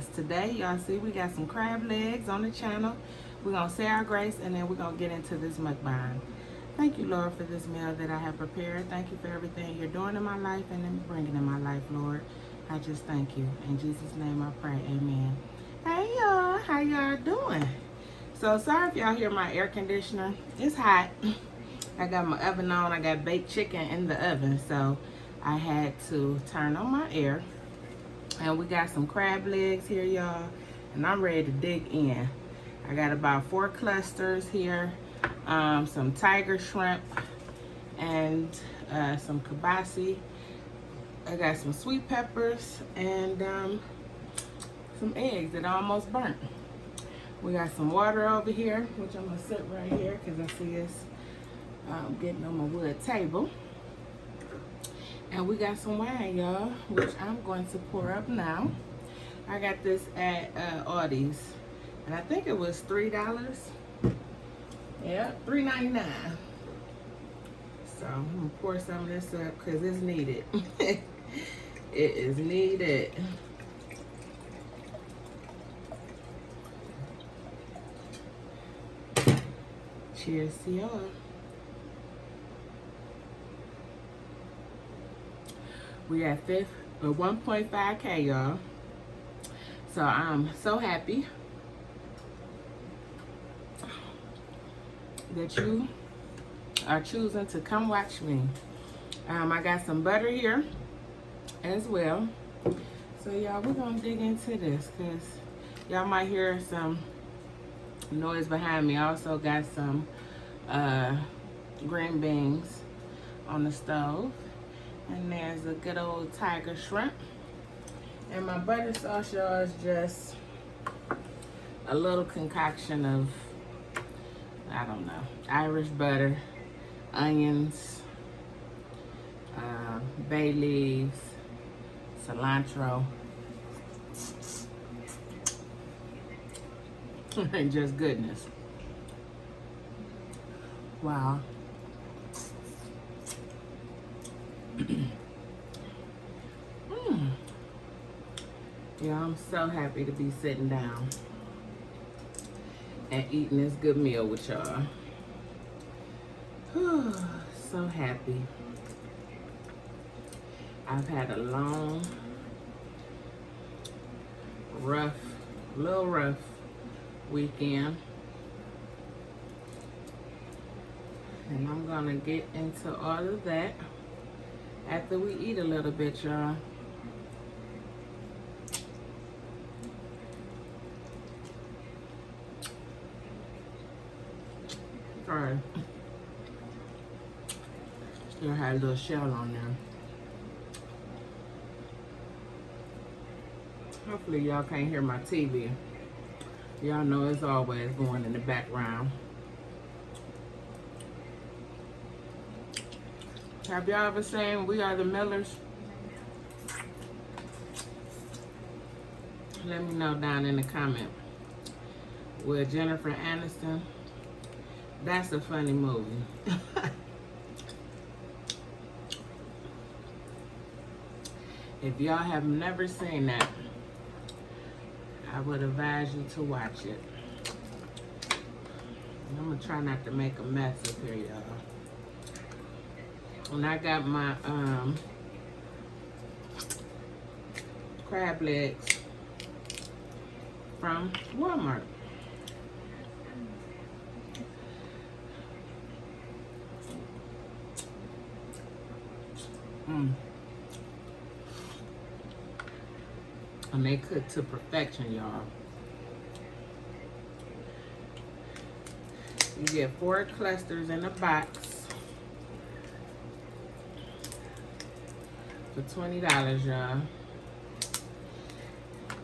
Ness. Today, y'all see we got some crab legs on the channel. We're going to say our grace and then we're going to get into this mukbang. Thank you, Lord, for this meal that I have prepared. Thank you for everything you're doing in my life and then bringing in my life, Lord. I just thank you. In Jesus' name I pray, amen. Hey, y'all. How y'all doing? So, sorry if y'all hear my air conditioner. It's hot. I got my oven on. I got baked chicken in the oven, so I had to turn on my air. And we got some crab legs here, y'all, and I'm ready to dig in. I got about 4 clusters here, some tiger shrimp, and some kibasi. I got some sweet peppers and some eggs that I almost burnt. We got some water over here, which I'm gonna sit right here because I see it's getting on my wood table. And we got some wine, y'all, which I'm going to pour up now. I got this at OOLICE, and I think it was $3. Yeah, $3.99. So I'm gonna pour some of this up because it's needed. It is needed. Cheers to y'all. We at 1.5K, y'all. So I'm so happy that you are choosing to come watch me. I got some butter here as well. So y'all, we're gonna dig into this because y'all might hear some noise behind me. I also got some green beans on the stove. And there's a good old tiger shrimp. And my butter sauce, y'all, is just a little concoction of, I don't know, Irish butter, onions, bay leaves, cilantro, and just goodness. Wow. Yeah, I'm so happy to be sitting down and eating this good meal with y'all. So happy. I've had a long, little rough weekend. And I'm gonna get into all of that after we eat a little bit, y'all. Sorry. Still had a little shell on there. Hopefully y'all can't hear my TV. Y'all know it's always going in the background. Have y'all ever seen We Are the Millers? Let me know down in the comment. With Jennifer Aniston. That's a funny movie. If y'all have never seen that, I would advise you to watch it. And I'm gonna try not to make a mess up here, y'all. And I got my crab legs from Walmart. And they cook to perfection, y'all. You get 4 clusters in a box for $20, y'all.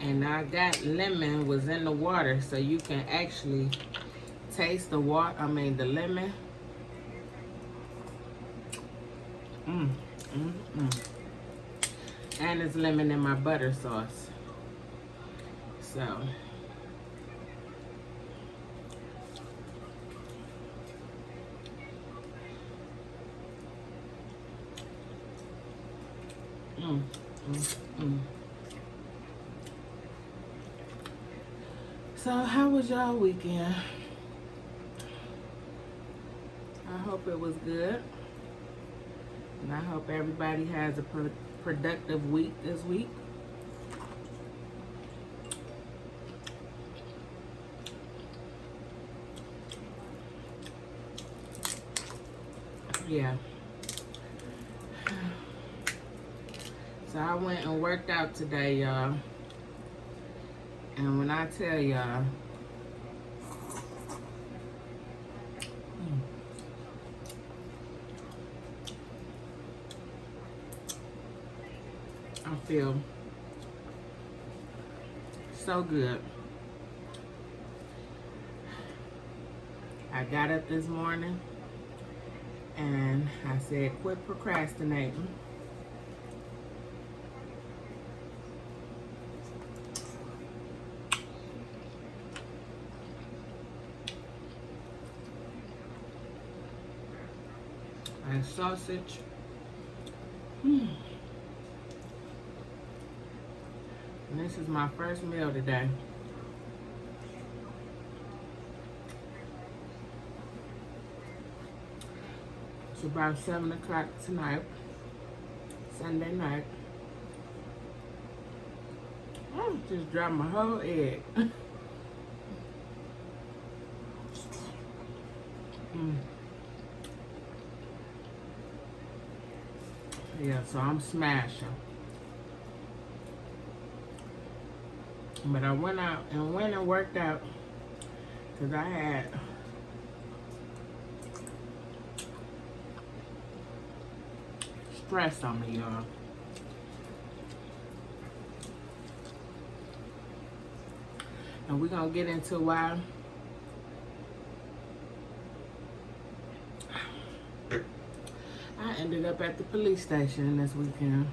And I got lemon was in the water, so you can actually taste the water. I mean the lemon. And it's lemon in my butter sauce. So So how was y'all weekend? I hope it was good. And I hope everybody has a productive week this week. Yeah. So I went and worked out today, y'all. And when I tell y'all, I feel so good. I got up this morning and I said, quit procrastinating. And sausage. And this is my first meal today. It's about 7 o'clock tonight, Sunday night. I just dropped my whole egg. Yeah, so I'm smashing. But I went out and worked out because I had stress on me, y'all. And we're going to get into why I ended up at the police station this weekend.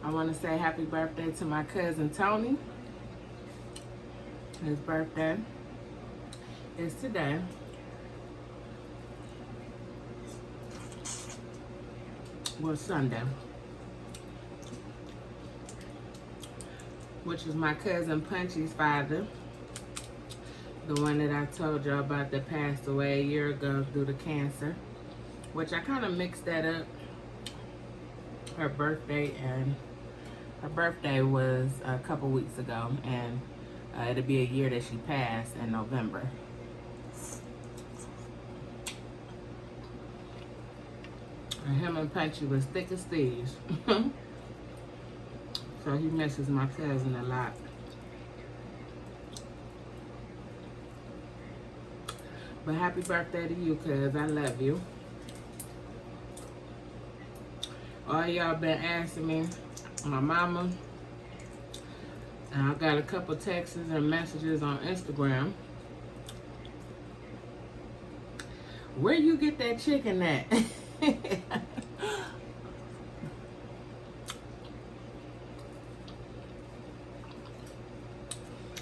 I want to say happy birthday to my cousin Tony. His birthday is today. Well, Sunday. Which is my cousin Punchy's father. The one that I told y'all about that passed away a year ago due to cancer. Which I kind of mixed that up. Her birthday was a couple weeks ago, and it'll be a year that she passed in November. And him and Punchy was thick as thieves. So he misses my cousin a lot. But happy birthday to you, cuz I love you. All y'all been asking me, my mama, and I got a couple texts and messages on Instagram. Where you get that chicken at?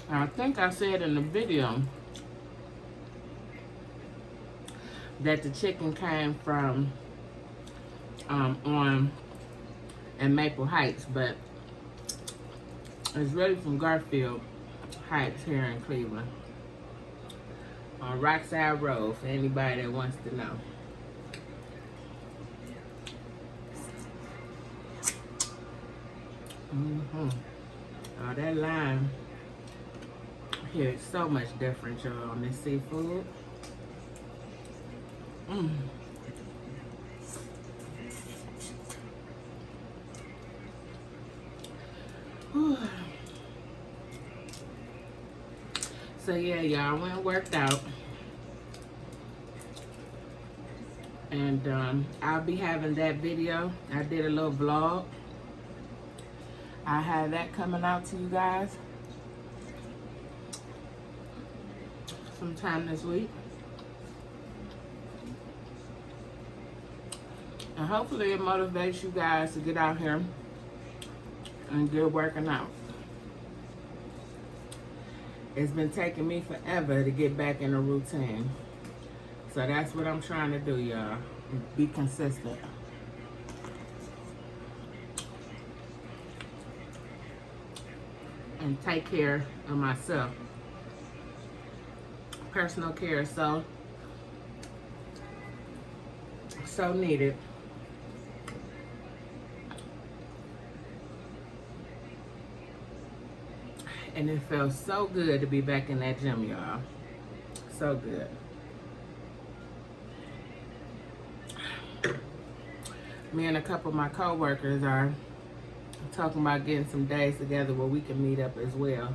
I think I said in the video that the chicken came from in Maple Heights, but it's really from Garfield Heights here in Cleveland, on Rockside Road, for anybody that wants to know. Oh, that lime here is so much different, y'all, on this seafood. So yeah, y'all, I went and worked out. And I'll be having that video. I did a little vlog. I have that coming out to you guys sometime this week. And hopefully it motivates you guys to get out here and get working out. It's been taking me forever to get back in a routine. So that's what I'm trying to do, y'all. Be consistent. And take care of myself. Personal care is so needed. And it feels so good to be back in that gym, y'all. So good. Me and a couple of my co-workers are talking about getting some days together where we can meet up as well.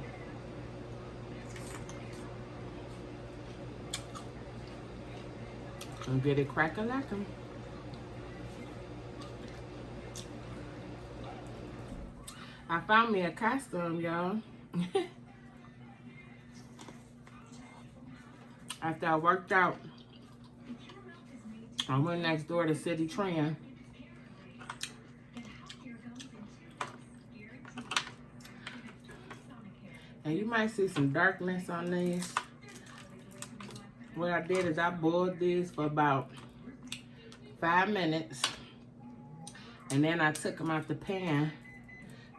And get it crack-a-lackin'. I found me a costume, y'all. After I worked out, I went next door to City Trend. And you might see some darkness on these. What I did is I boiled these for about 5 minutes. And then I took them out the pan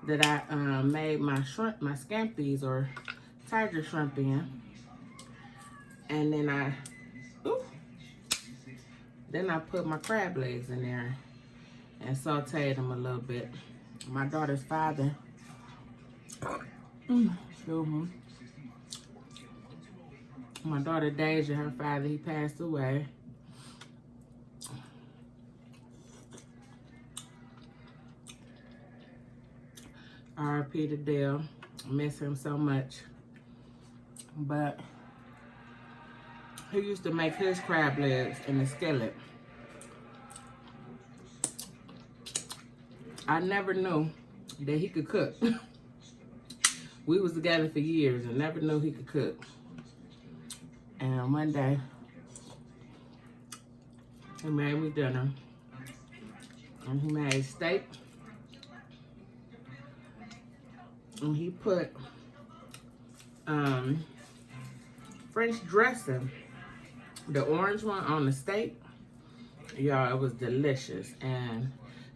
that I made my shrimp, my scampies or tiger shrimp in. And then I put my crab legs in there and sauteed them a little bit. My daughter's father, excuse me. My daughter Deja, her father, he passed away. R.I.P. to Dale. I miss him so much. But he used to make his crab legs in the skillet. I never knew that he could cook. We was together for years and never knew he could cook. And one day, he made me dinner. And he made steak. And he put French dressing, the orange one, on the steak. Y'all, it was delicious. And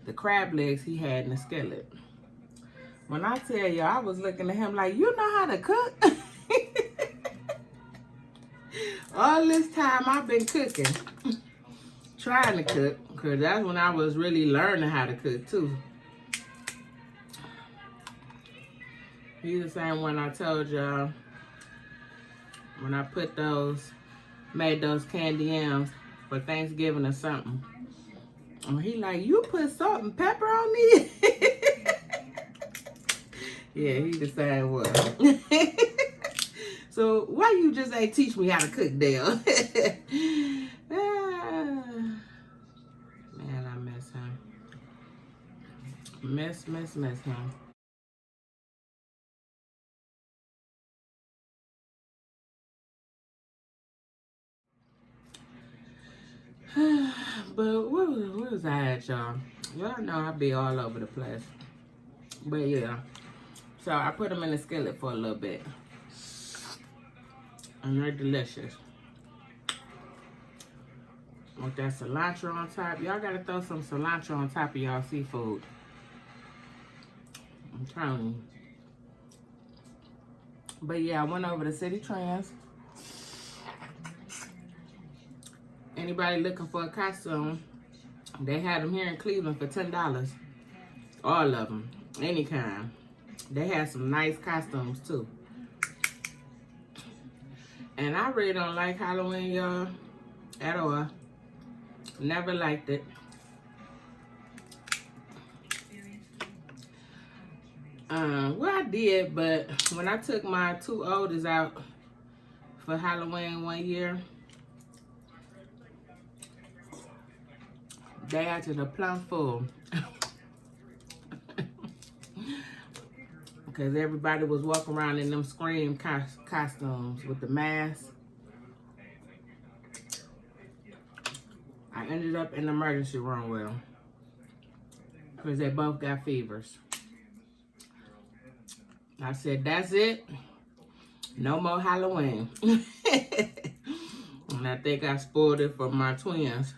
the crab legs he had in the skillet. When I tell y'all, I was looking at him like, you know how to cook? All this time I've been cooking, trying to cook, because that's when I was really learning how to cook too. He's the same one I told y'all when I made those candy yams for Thanksgiving or something. And he like, you put salt and pepper on these? Yeah, he the same one. So why you just ain't teach me how to cook, Dale? Man, I miss him. Miss him. But where was I at, y'all? Y'all know I be all over the place. But yeah. So I put them in the skillet for a little bit. And they're delicious. With that cilantro on top. Y'all gotta throw some cilantro on top of y'all seafood. I'm telling you. But yeah, I went over to City Trends. Anybody looking for a costume, they had them here in Cleveland for $10. All of them. Any kind. They had some nice costumes too. And I really don't like Halloween, y'all, at all. Never liked it. Well, I did, but when I took my 2 oldest out for Halloween one year, they acted a plumb full. Because everybody was walking around in them Scream costumes with the mask. I ended up in the emergency room with them. Because they both got fevers. I said, that's it. No more Halloween. And I think I spoiled it for my twins.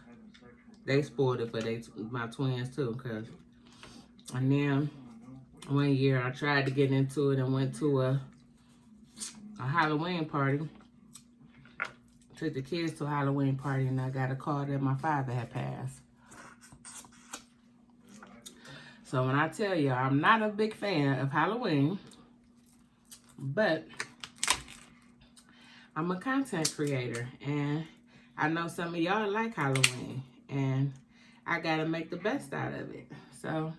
They spoiled it for my twins too. And then one year I tried to get into it and went to a Halloween party. Took the kids to a Halloween party and I got a call that my father had passed. So when I tell you I'm not a big fan of Halloween, but I'm a content creator and I know some of y'all like Halloween and I gotta make the best out of it. So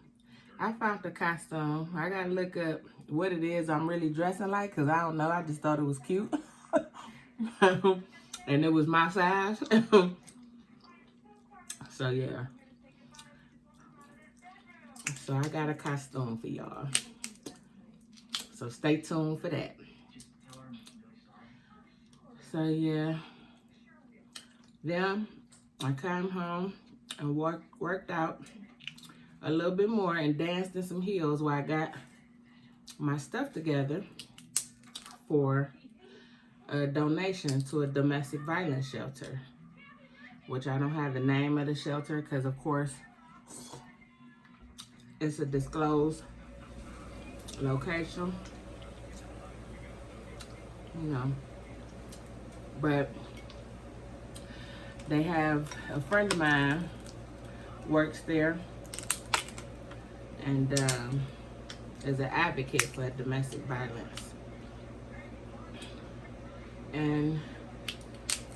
I found the costume. I gotta look up what it is I'm really dressing like because I don't know. I just thought it was cute. And it was my size. So yeah. So I got a costume for y'all. So stay tuned for that. So yeah. Then I came home and worked out a little bit more and danced in some heels while I got my stuff together for a donation to a domestic violence shelter, which I don't have the name of the shelter because of course it's a disclosed location, you know, but they have a friend of mine works there and is an advocate for domestic violence. And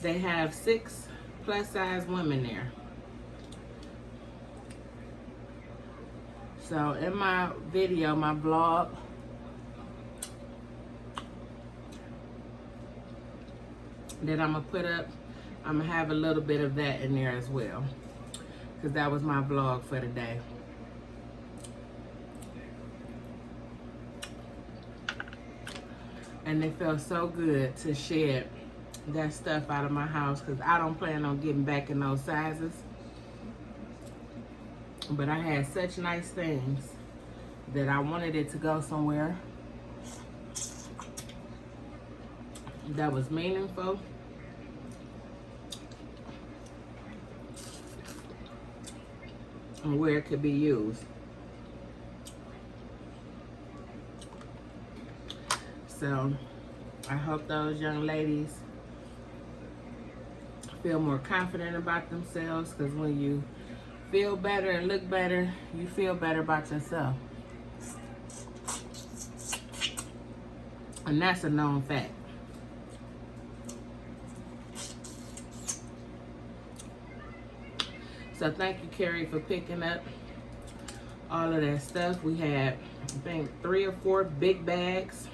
they have 6 plus-size women there. So in my video, my vlog, that I'm gonna put up, I'm gonna have a little bit of that in there as well, because that was my vlog for the day. And it felt so good to shed that stuff out of my house because I don't plan on getting back in those sizes. But I had such nice things that I wanted it to go somewhere that was meaningful. And where it could be used. So I hope those young ladies feel more confident about themselves, because when you feel better and look better, you feel better about yourself. And that's a known fact. So thank you, Carrie, for picking up all of that stuff. We had, I think, 3 or 4 big bags.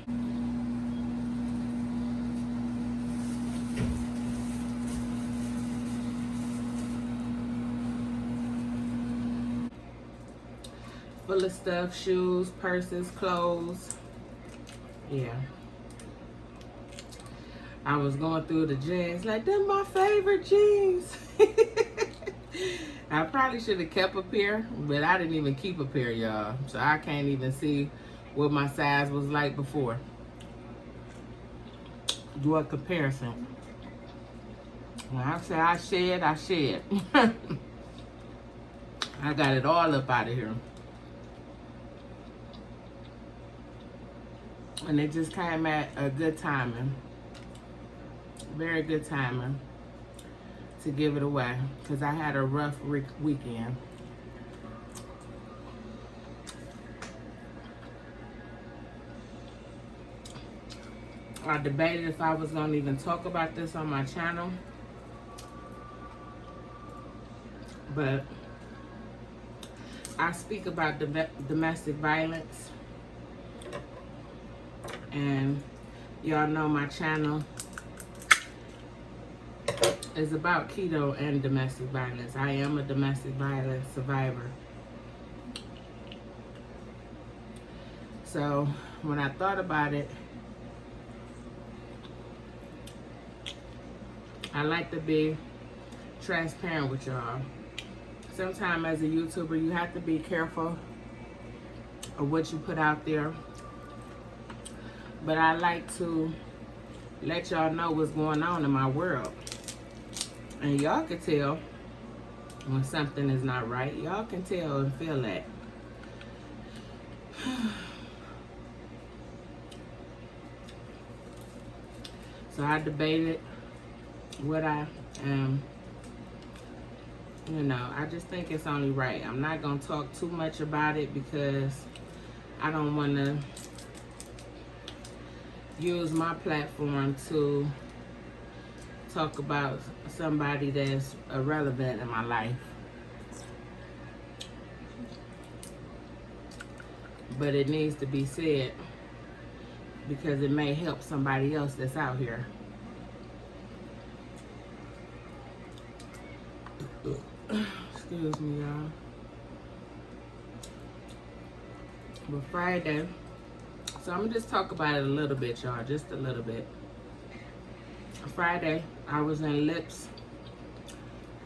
Full of stuff, shoes, purses, clothes. Yeah. I was going through the jeans, like, they're my favorite jeans. I probably should have kept a pair, but I didn't even keep a pair, y'all. So I can't even see what my size was like before. Do a comparison. When I say I shed, I shed. I got it all up out of here. And it just came at a good timing. Very good timing to give it away, because I had a rough weekend. I debated if I was going to even talk about this on my channel, but I speak about domestic violence, and y'all know my channel is about keto and domestic violence. I am a domestic violence survivor. So when I thought about it, I like to be transparent with y'all. Sometimes as a YouTuber, you have to be careful of what you put out there but I like to let y'all know what's going on in my world. And y'all can tell when something is not right. Y'all can tell and feel that. So I debated what I you know, I just think it's only right. I'm not going to talk too much about it because I don't want to use my platform to talk about somebody that's irrelevant in my life. But it needs to be said because it may help somebody else that's out here. Excuse me, y'all. But Friday, so I'm gonna just talk about it a little bit, y'all, just a little bit. Friday, I was in Lips.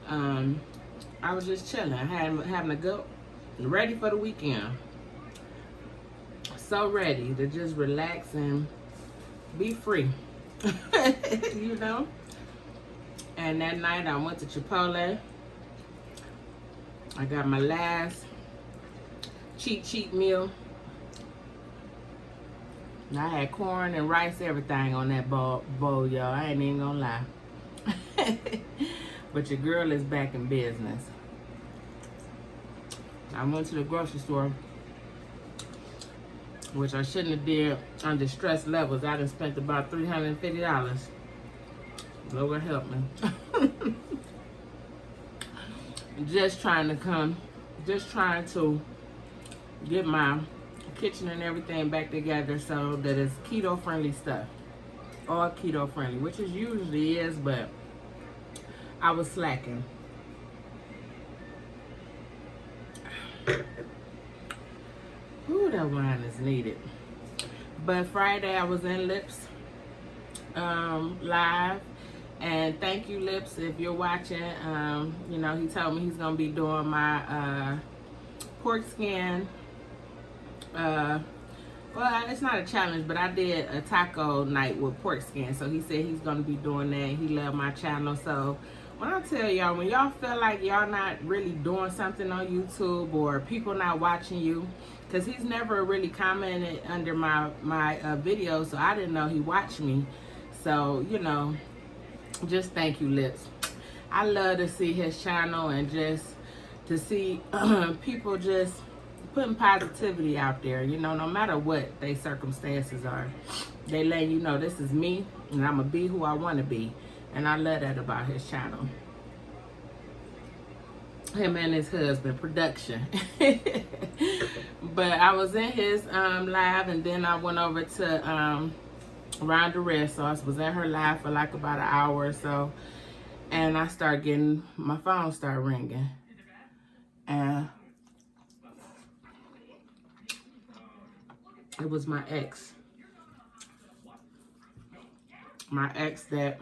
I was just chilling, having a good, ready for the weekend. So ready to just relax and be free, you know. And that night, I went to Chipotle. I got my last cheat meal. I had corn and rice, everything on that bowl, y'all. I ain't even gonna lie. But your girl is back in business. I went to the grocery store, which I shouldn't have did under stress levels. I done spent about $350. Lord help me. Just trying to get my kitchen and everything back together so that it's keto friendly stuff. All keto friendly, which it usually is, but I was slacking. Ooh, that wine is needed. But Friday I was in Lips live. And thank you, Lips, if you're watching. You know, he told me he's going to be doing my pork skin. Well, it's not a challenge, but I did a taco night with pork skin. So he said he's going to be doing that. He loved my channel. So when I tell y'all, when y'all feel like y'all not really doing something on YouTube or people not watching you, because he's never really commented under my videos, so I didn't know he watched me. So, you know, just thank you, Lips. I love to see his channel and just to see people just putting positivity out there. You know, no matter what their circumstances are, they let you know this is me and I'm gonna be who I want to be. And I love that about his channel. Him and his husband, production. But I was in his live, and then I went over to Rhonda Red Sauce, was in her live for like about an hour or so, and I started getting, my phone started ringing, and it was my ex that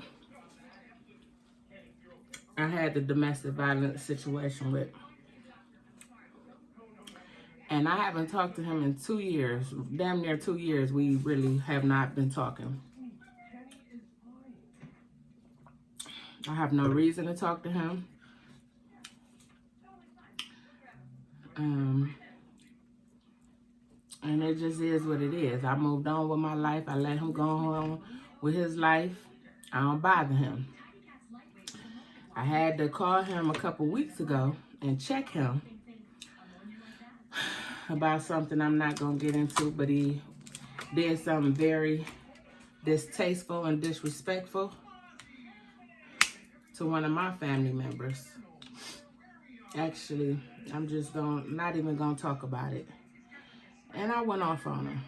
I had the domestic violence situation with. And I haven't talked to him in 2 years, damn near 2 years. We really have not been talking. I have no reason to talk to him. And it just is what it is. I moved on with my life. I let him go on with his life. I don't bother him. I had to call him a couple weeks ago and check him about something I'm not going to get into, but he did something very distasteful and disrespectful to one of my family members. Actually, I'm just not even going to talk about it. And I went off on him.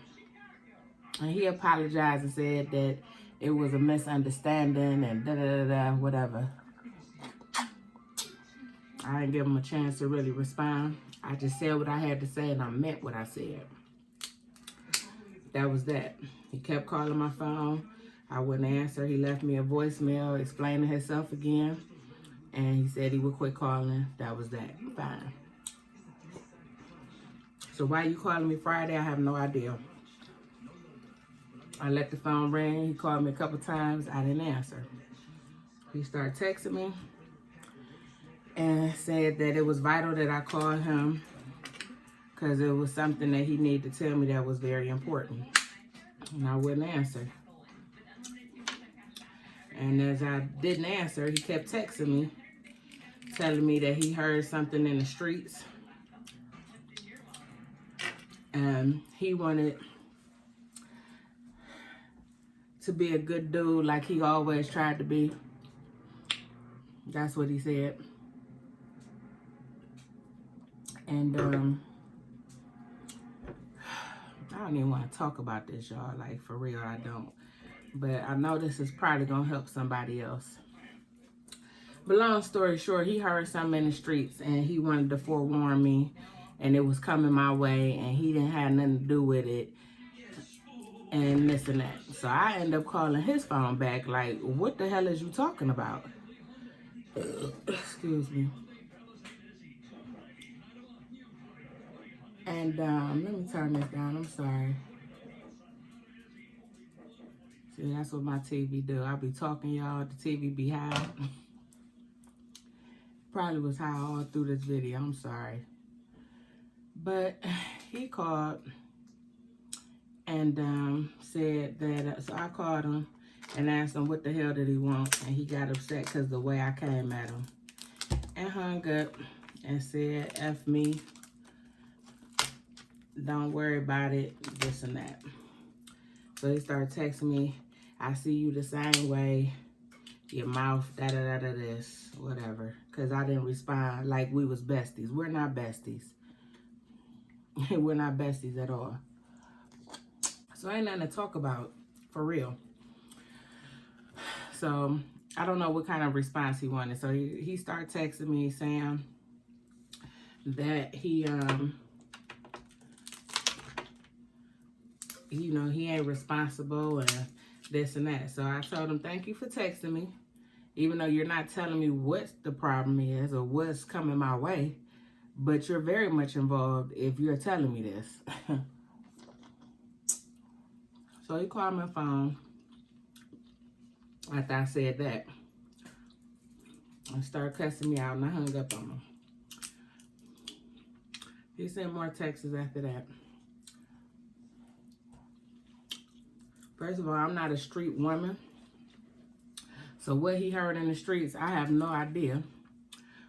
And he apologized and said that it was a misunderstanding and da-da-da-da, whatever. I didn't give him a chance to really respond. I just said what I had to say, and I meant what I said. That was that. He kept calling my phone. I wouldn't answer. He left me a voicemail explaining himself again. And he said he would quit calling. That was that. Fine. So why you calling me Friday, I have no idea. I let the phone ring. He called me a couple times. I didn't answer. He started texting me and said that it was vital that I call him because it was something that he needed to tell me that was very important. And I wouldn't answer. And as I didn't answer, he kept texting me, telling me that he heard something in the streets. And he wanted to be a good dude like he always tried to be. That's what he said. And I don't even want to talk about this, y'all. Like, for real, I don't. But I know this is probably going to help somebody else. But long story short, he heard something in the streets and he wanted to forewarn me, and it was coming my way and he didn't have nothing to do with it and this and that. So I ended up calling his phone back like, what the hell is you talking about? Excuse me. And let me turn this down. I'm sorry. See, that's what my TV do. I be talking, y'all. The TV be high. Probably was high all through this video. I'm sorry. But he called and said that, so I called him and asked him what the hell did he want, and he got upset because the way I came at him, and hung up and said, F me, don't worry about it, this and that. So he started texting me, I see you the same way, your mouth, da-da-da-da this, whatever, because I didn't respond like we was besties. We're not besties. We're not besties at all. So ain't nothing to talk about, for real. So I don't know what kind of response he wanted. So he started texting me saying that he, you know, he ain't responsible and this and that. So I told him, thank you for texting me, even though you're not telling me what the problem is or what's coming my way, but you're very much involved if you're telling me this. So he called my phone after I said that and started cussing me out, and I hung up on him. He sent more texts after that. First of all, I'm not a street woman. So what he heard in the streets, I have no idea.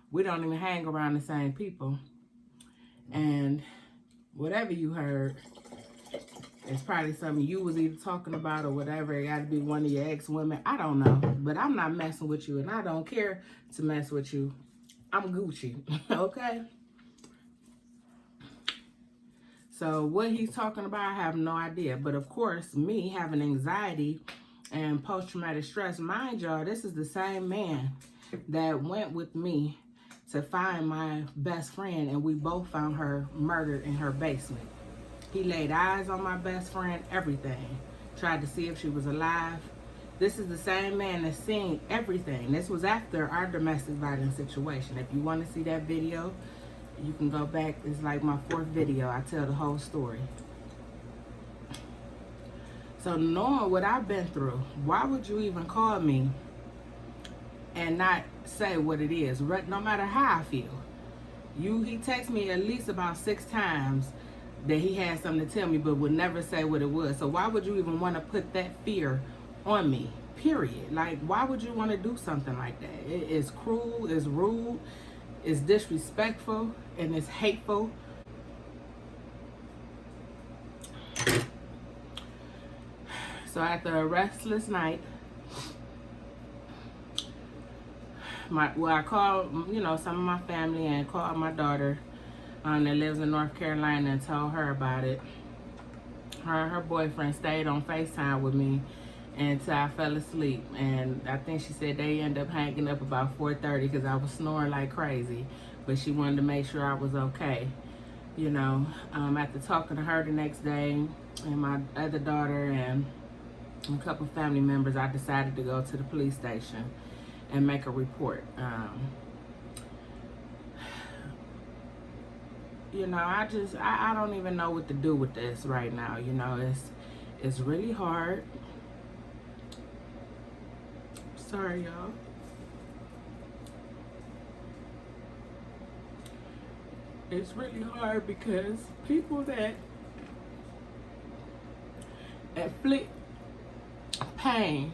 We don't even hang around the same people. And whatever you heard, it's probably something you was either talking about or whatever. It got to be one of your ex-women. I don't know. But I'm not messing with you, and I don't care to mess with you. I'm Gucci, okay? So what he's talking about, I have no idea. But of course, me having anxiety and post-traumatic stress, mind y'all, this is the same man that went with me to find my best friend, and we both found her murdered in her basement. He laid eyes on my best friend, everything. Tried to see if she was alive. This is the same man that's seen everything. This was after our domestic violence situation. If you want to see that video, you can go back. It's like my 4th video. I tell the whole story. So knowing what I've been through, why would you even call me and not say what it is, no matter how I feel? He texted me at least about 6 times that he had something to tell me, but would never say what it was. So why would you even want to put that fear on me, period? Like, why would you want to do something like that? It is cruel, it's rude, it's disrespectful, and it's hateful. So after a restless night, I called, you know, some of my family and called my daughter that lives in North Carolina and told her about it. Her boyfriend stayed on FaceTime with me until I fell asleep, and I think she said they ended up hanging up about 4:30 because I was snoring like crazy, but she wanted to make sure I was okay. You know, after talking to her the next day and my other daughter and a couple family members, I decided to go to the police station and make a report. You know, I don't even know what to do with this right now. You know, It's really hard. Sorry, y'all. It's really hard because people that inflict pain,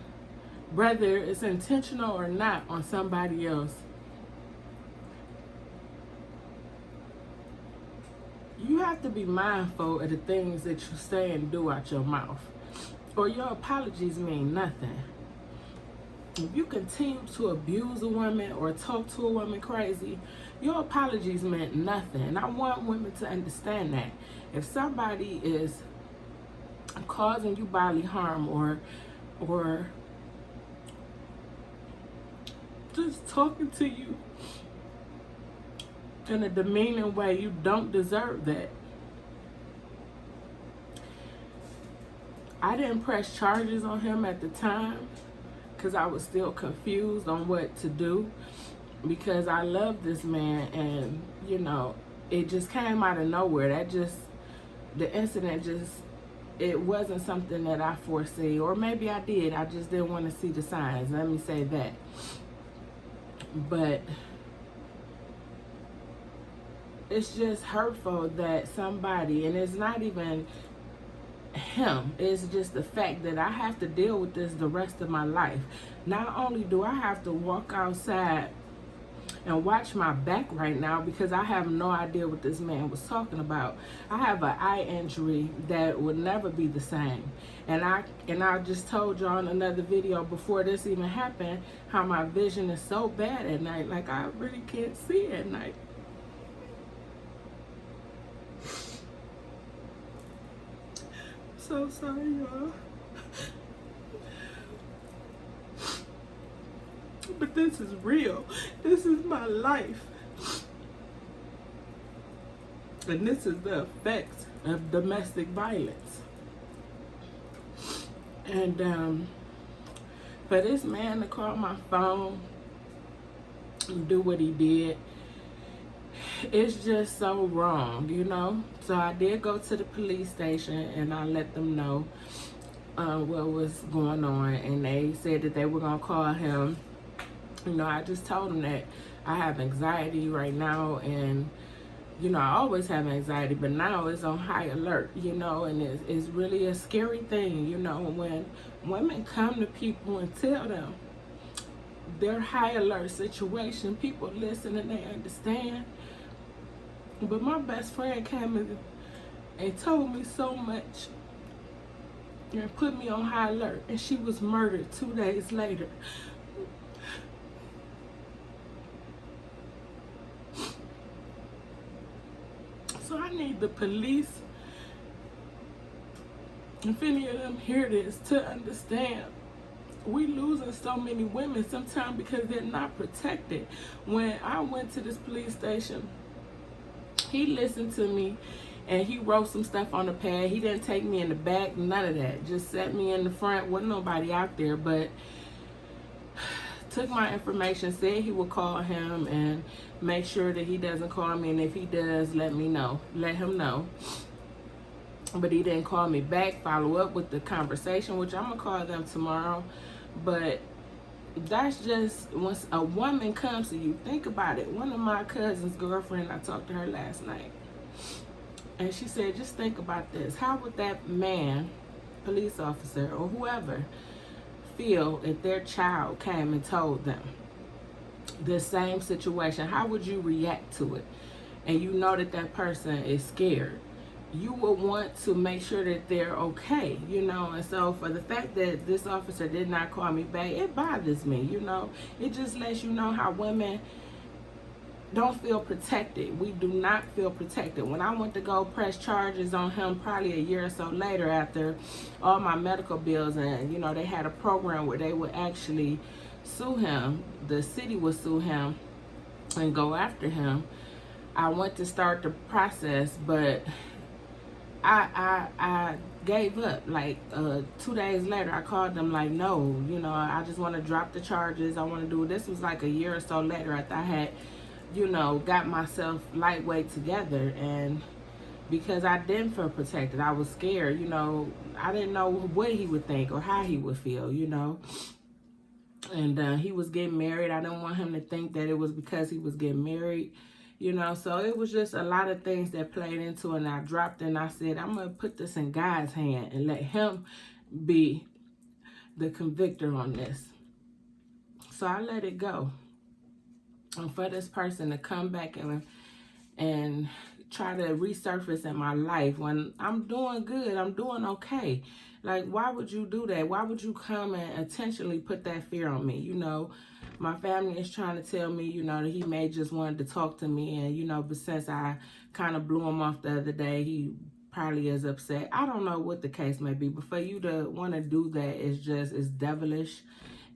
whether it's intentional or not, on somebody else, you have to be mindful of the things that you say and do out your mouth, or your apologies mean nothing. If you continue to abuse a woman or talk to a woman crazy, your apologies meant nothing. And I want women to understand that. If somebody is causing you bodily harm or just talking to you in a demeaning way, you don't deserve that. I didn't press charges on him at the time because I was still confused on what to do, because I love this man, and you know, it just came out of nowhere. The incident it wasn't something that I foresee, or maybe I did. I just didn't want to see the signs. Let me say that. But it's just hurtful that somebody, and it's not even him, it's just the fact that I have to deal with this the rest of my life. Not only do I have to walk outside and watch my back right now because I have no idea what this man was talking about. I have an eye injury that would never be the same. And I just told y'all in another video before this even happened how my vision is so bad at night. Like, I really can't see at night. So sorry, y'all. But this is real. This is my life. And this is the effects of domestic violence. And for this man to call my phone and do what he did, it's just so wrong, you know. So I did go to the police station and I let them know what was going on, and they said that they were gonna call him. You know, I just told them that I have anxiety right now, and you know, I always have anxiety, but now it's on high alert, you know, and it's really a scary thing, you know, when women come to people and tell them their high alert situation, people listen and they understand. But my best friend came and told me so much and put me on high alert, and she was murdered 2 days later. So I need the police, if any of them hear this, to understand we losing so many women sometimes because they're not protected. When I went to this police station, he listened to me and he wrote some stuff on the pad. He didn't take me in the back, none of that. Just set me in the front. Wasn't nobody out there, but took my information, said he would call him and make sure that he doesn't call me, and if he does, let him know. But he didn't call me back, follow up with the conversation, which I'm gonna call them tomorrow. But that's just, once a woman comes to you, think about it. One of my cousin's girlfriend, I talked to her last night, and she said, just think about this. How would that man, police officer or whoever, feel if their child came and told them the same situation? How would you react to it? And you know that that person is scared. You will want to make sure that they're okay, you know. And so for the fact that this officer did not call me back, it bothers me, you know. It just lets you know how women don't feel protected. We do not feel protected. When I went to go press charges on him probably a year or so later, after all my medical bills, and you know, they had a program where they would actually sue him, the city would sue him and go after him. I went to start the process, but I gave up. Like 2 days later, I called them like, no, you know, I just want to drop the charges. I want to do, this was like a year or so later after I had, you know, got myself lightweight together. And because I didn't feel protected. I was scared, you know. I didn't know what he would think or how he would feel, you know. And he was getting married. I didn't want him to think that it was because he was getting married, you know. So it was just a lot of things that played into it. And I dropped it and I said, I'm going to put this in God's hand and let him be the convictor on this. So I let it go. And for this person to come back and try to resurface in my life when I'm doing good, I'm doing okay. Like, why would you do that? Why would you come and intentionally put that fear on me? You know, my family is trying to tell me, you know, that he may just wanted to talk to me. And, you know, but since I kind of blew him off the other day, he probably is upset. I don't know what the case may be. But for you to want to do that is just, it's devilish.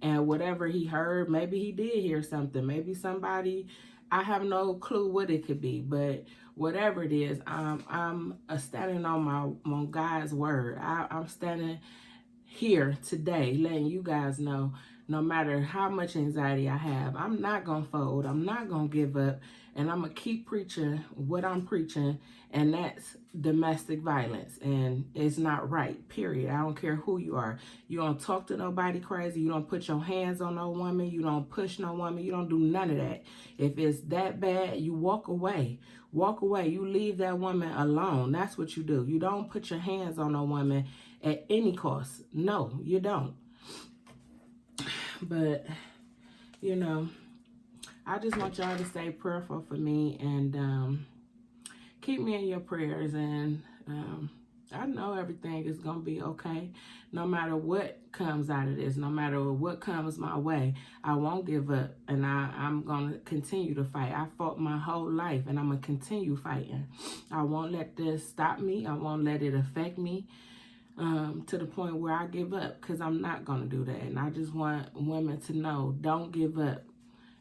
And whatever he heard, maybe he did hear something. Maybe somebody, I have no clue what it could be. But whatever it is, I'm standing on God's word. I'm standing here today letting you guys know, no matter how much anxiety I have, I'm not going to fold. I'm not going to give up. And I'm going to keep preaching what I'm preaching. And that's domestic violence. And it's not right, period. I don't care who you are. You don't talk to nobody crazy. You don't put your hands on no woman. You don't push no woman. You don't do none of that. If it's that bad, you walk away. Walk away. You leave that woman alone. That's what you do. You don't put your hands on a woman at any cost. No, you don't. But, you know, I just want y'all to stay prayerful for me and keep me in your prayers. And I know everything is going to be okay. No matter what comes out of this, no matter what comes my way, I won't give up. And I'm going to continue to fight. I fought my whole life and I'm going to continue fighting. I won't let this stop me. I won't let it affect me. To the point where I give up, because I'm not going to do that. And I just want women to know, don't give up.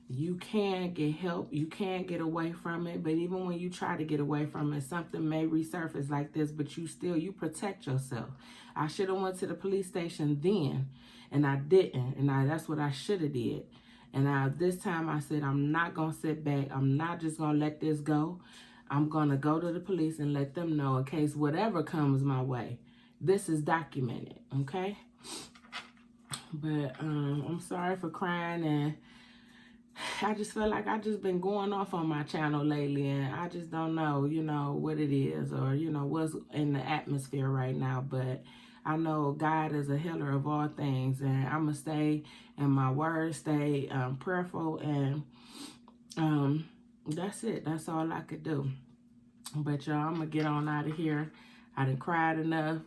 You can get help. You can get away from it. But even when you try to get away from it, something may resurface like this, but you protect yourself. I should have went to the police station then, and I didn't. And that's what I should have did. And this time I said, I'm not going to sit back. I'm not just going to let this go. I'm going to go to the police and let them know in case whatever comes my way. This is documented, okay? But I'm sorry for crying, and I just feel like I just been going off on my channel lately, and I just don't know, you know, what it is or, you know, what's in the atmosphere right now. But I know God is a healer of all things, and I'm going to stay in my word, stay prayerful, and that's it. That's all I could do. But y'all, I'm going to get on out of here. I done cried enough.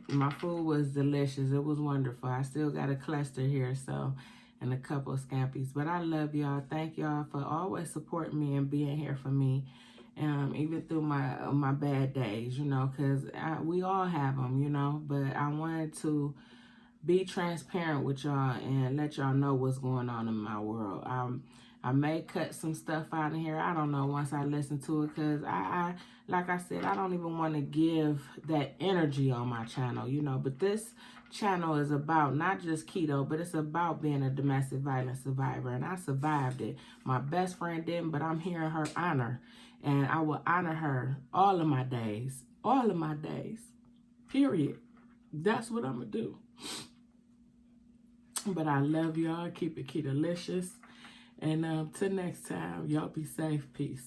My food was delicious. It was wonderful. I still got a cluster here, so, and a couple of scampies. But I love y'all. Thank y'all for always supporting me and being here for me, even through my bad days, you know, because we all have them, you know. But I wanted to be transparent with y'all and let y'all know what's going on in my world. I may cut some stuff out of here. I don't know once I listen to it, because I like I said, I don't even want to give that energy on my channel, you know. But this channel is about not just keto, but it's about being a domestic violence survivor. And I survived it. My best friend didn't, but I'm here in her honor. And I will honor her all of my days. All of my days. Period. That's what I'm going to do. But I love y'all. Keep it Ketolicious. And till next time, y'all be safe. Peace.